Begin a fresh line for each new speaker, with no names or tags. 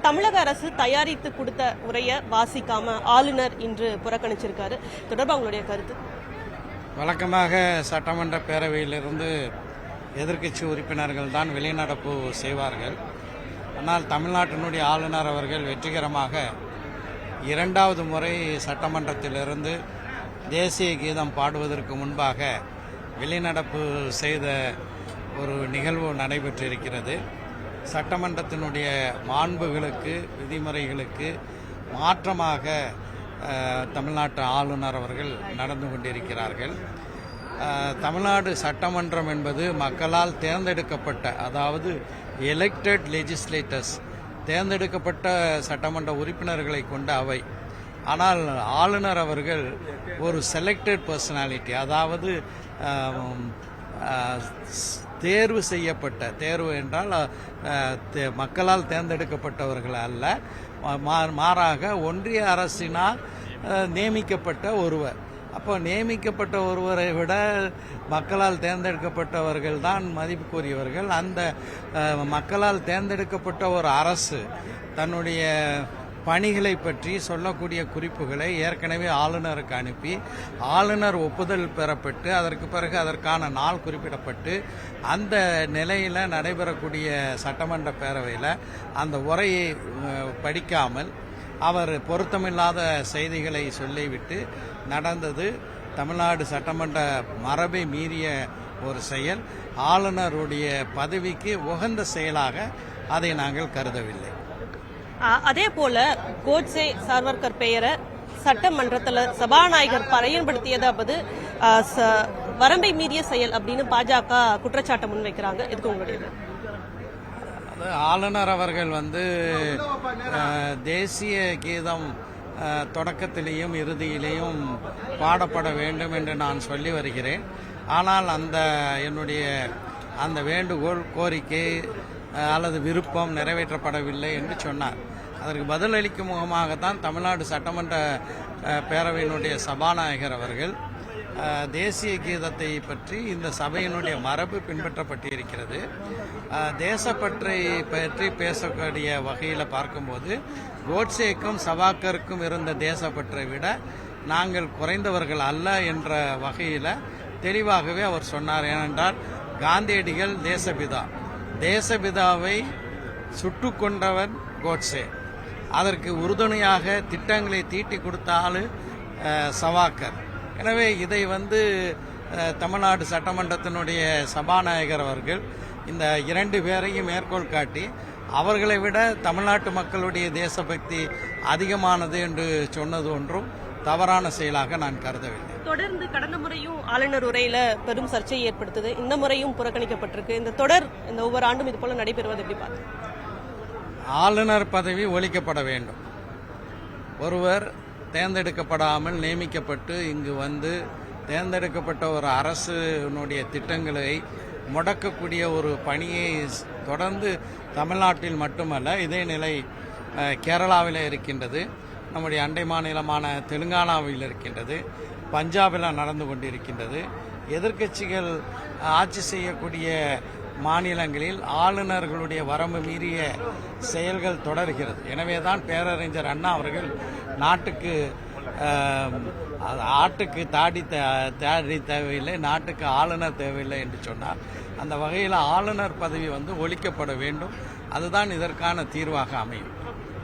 தமிழக அரசு தயாரித்து கொடுத்த உரையை வாசிக்காம ஆளுநர் இன்று புறக்கணிச்சிருக்காரு. தொடர்பாக உங்களுடைய கருத்து?
வழக்கமாக சட்டமன்ற பேரவையிலிருந்து எதிர்க்கட்சி உறுப்பினர்கள் தான் வெளிநடப்பு செய்வார்கள். ஆனால் தமிழ்நாட்டினுடைய ஆளுநர் அவர்கள் வெற்றிகரமாக இரண்டாவது முறை சட்டமன்றத்திலிருந்து தேசிய கீதம் பாடுவதற்கு முன்பாக வெளிநடப்பு செய்த ஒரு நிகழ்வு நடைபெற்றிருக்கிறது. சட்டமன்றத்தினுடைய மாண்புகளுக்கு விதிமுறைகளுக்கு மாற்றமாக தமிழ்நாட்டு ஆளுநர் அவர்கள் நடந்து கொண்டிருக்கிறார்கள். தமிழ்நாடு சட்டமன்றம் என்பது மக்களால் தேர்ந்தெடுக்கப்பட்ட, அதாவது எலெக்டட் லெஜிஸ்லேட்டர்ஸ், தேர்ந்தெடுக்கப்பட்ட சட்டமன்ற உறுப்பினர்களை கொண்ட அவை. ஆனால் ஆளுநர் அவர்கள் ஒரு செலக்டட் பர்சனாலிட்டி, அதாவது தேர்வு செய்யப்பட்ட, தேர்வு என்றால் மக்களால் தேர்ந்தெடுக்கப்பட்டவர்கள் அல்ல, மாறாக ஒன்றிய அரசினால் நியமிக்கப்பட்ட ஒருவர். அப்போ நியமிக்கப்பட்ட ஒருவரை விட மக்களால் தேர்ந்தெடுக்கப்பட்டவர்கள் தான் மதிப்புக்குரியவர்கள். அந்த மக்களால் தேர்ந்தெடுக்கப்பட்ட ஒரு அரசு தன்னுடைய பணிகளை பற்றி சொல்லக்கூடிய குறிப்புகளை ஏற்கனவே ஆளுநருக்கு அனுப்பி ஆளுநர் ஒப்புதல் பெறப்பட்டு அதற்கு பிறகு அதற்கான நாள் குறிப்பிடப்பட்டு அந்த நிலையில் நடைபெறக்கூடிய சட்டமன்ற பேரவையில் அந்த உரையை படிக்காமல் அவர் பொருத்தமில்லாத செய்திகளை சொல்லிவிட்டு நடந்தது தமிழ்நாடு சட்டமன்ற மரபை மீறிய ஒரு செயல். ஆளுநருடைய பதவிக்கு உகந்த செயலாக அதை நாங்கள் கருதவில்லை.
அதே போல கோட்சே சாவர்கர் பெயரை சட்டமன்றத்தில் சபாநாயகர் பயன்படுத்தியதாவது வரம்பை மீறிய செயல் அப்படின்னு பாஜக குற்றச்சாட்டை முன்வைக்கிறாங்க. இதுக்கு உங்களுடைய?
ஆளுநர் அவர்கள் தேசிய கீதம் தொடக்கத்திலேயும் இறுதியிலேயும் பாடப்பட வேண்டும் என்று நான் சொல்லி வருகிறேன். ஆனால் என்னுடைய அந்த வேண்டுகோள், கோரிக்கை அல்லது விருப்பம் நிறைவேற்றப்படவில்லை என்று சொன்னார். அதற்கு பதிலளிக்கும் முகமாகத்தான் தமிழ்நாடு சட்டமன்ற பேரவையினுடைய சபாநாயகர் அவர்கள் தேசிய கீதத்தை பற்றி இந்த சபையினுடைய மரபு பின்பற்றப்பட்டிருக்கிறது, தேசப்பற்றை பற்றி பேசக்கூடிய வகையில் பார்க்கும்போது கோட்சேக்கும் சவாக்கருக்கும் இருந்த தேசப்பற்றை விட நாங்கள் குறைந்தவர்கள் அல்ல என்ற வகையில் தெளிவாகவே அவர் சொன்னார். ஏனென்றால் காந்தியடிகள் தேசபிதாவை சுட்டு கொண்டவன் கோட்சே, அதற்கு உறுதுணையாக திட்டங்களை தீட்டி கொடுத்த ஆளு சவாக்கர். எனவே இதை தமிழ்நாடு சட்டமன்றத்தினுடைய சபாநாயகர் அவர்கள் இந்த இரண்டு பேரையும் மேற்கோள் காட்டி அவர்களை விட தமிழ்நாட்டு மக்களுடைய தேசபக்தி அதிகமானது என்று சொன்னது ஒன்றும் தவறான செயலாக நான் கருதவில்லை.
தொடர்ந்து கடந்த முறையும் ஆளுநர் உரையில பெரும் சர்ச்சையை ஏற்படுத்துது, இந்த முறையும் புறக்கணிக்கப்பட்டிருக்கு. இந்த தொடர் இந்த ஒவ்வொரு ஆண்டும் இது போல நடைபெறுவது எப்படி பார்த்து?
ஆளுநர் பதவி ஒழிக்கப்பட வேண்டும். ஒருவர் தேர்ந்தெடுக்கப்படாமல் நியமிக்கப்பட்டு இங்கு தேர்ந்தெடுக்கப்பட்ட ஒரு அரசுடைய திட்டங்களை முடக்கக்கூடிய ஒரு பணியை தொடர்ந்து தமிழ்நாட்டில் மட்டுமல்ல, இதே நிலை கேரளாவில் இருக்கின்றது, நம்முடைய அண்டை மாநிலமான தெலுங்கானாவில் இருக்கின்றது, பஞ்சாபில் நடந்து கொண்டிருக்கின்றது. எதிர்க்கட்சிகள் ஆட்சி செய்யக்கூடிய மாநிலங்களில் ஆளுநர்களுடைய வரம்பு மீறிய செயல்கள் தொடர்கிறது. எனவே தான் பேரறிஞர் அண்ணா அவர்கள் ஆட்டுக்கு தாடி தேவையில்லை, நாட்டுக்கு ஆளுநர் தேவையில்லை என்று சொன்னார். அந்த வகையில் ஆளுநர் பதவி ஒழிக்கப்பட வேண்டும். அதுதான் இதற்கான தீர்வாக அமையும்.